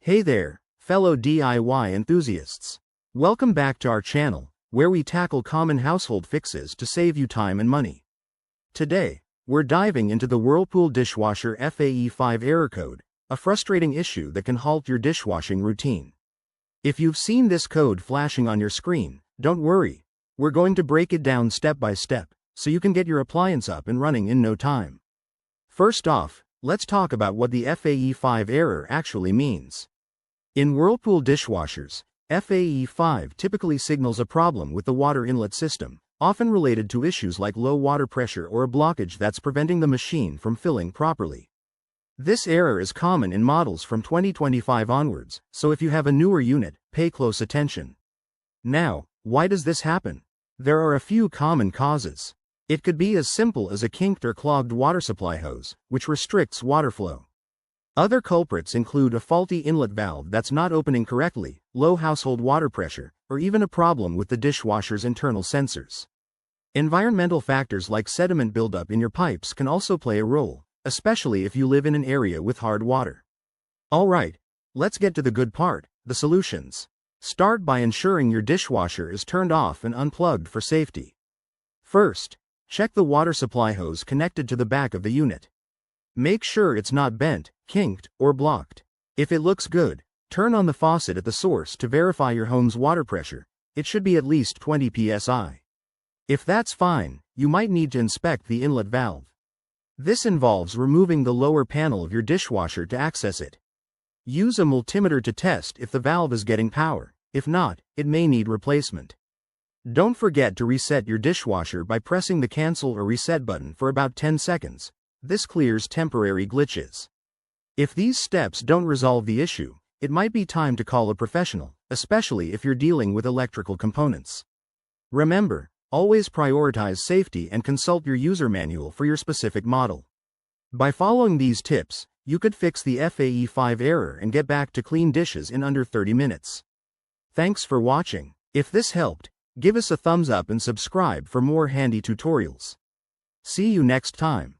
Hey there, fellow DIY enthusiasts. Welcome back to our channel, where we tackle common household fixes to save you time and money. Today, we're diving into the Whirlpool dishwasher FAE5 error code, a frustrating issue that can halt your dishwashing routine. If you've seen this code flashing on your screen, don't worry. We're going to break it down step by step, so you can get your appliance up and running in no time. First off, let's talk about what the FAE5 error actually means. In Whirlpool dishwashers, FAE5 typically signals a problem with the water inlet system, often related to issues like low water pressure or a blockage that's preventing the machine from filling properly. This error is common in models from 2025 onwards, so if you have a newer unit, pay close attention. Now, why does this happen? There are a few common causes. It could be as simple as a kinked or clogged water supply hose, which restricts water flow. Other culprits include a faulty inlet valve that's not opening correctly, low household water pressure, or even a problem with the dishwasher's internal sensors. Environmental factors like sediment buildup in your pipes can also play a role, especially if you live in an area with hard water. Alright, let's get to the good part, the solutions. Start by ensuring your dishwasher is turned off and unplugged for safety. First, check the water supply hose connected to the back of the unit. Make sure it's not bent, kinked, or blocked. If it looks good, turn on the faucet at the source to verify your home's water pressure. It should be at least 20 psi. If that's fine, you might need to inspect the inlet valve. This involves removing the lower panel of your dishwasher to access it. Use a multimeter to test if the valve is getting power. If not, it may need replacement. Don't forget to reset your dishwasher by pressing the cancel or reset button for about 10 seconds. This clears temporary glitches. If these steps don't resolve the issue, it might be time to call a professional, especially if you're dealing with electrical components. Remember, always prioritize safety and consult your user manual for your specific model. By following these tips, you could fix the FAE5 error and get back to clean dishes in under 30 minutes. Thanks for watching. If this helped, give us a thumbs up and subscribe for more handy tutorials. See you next time.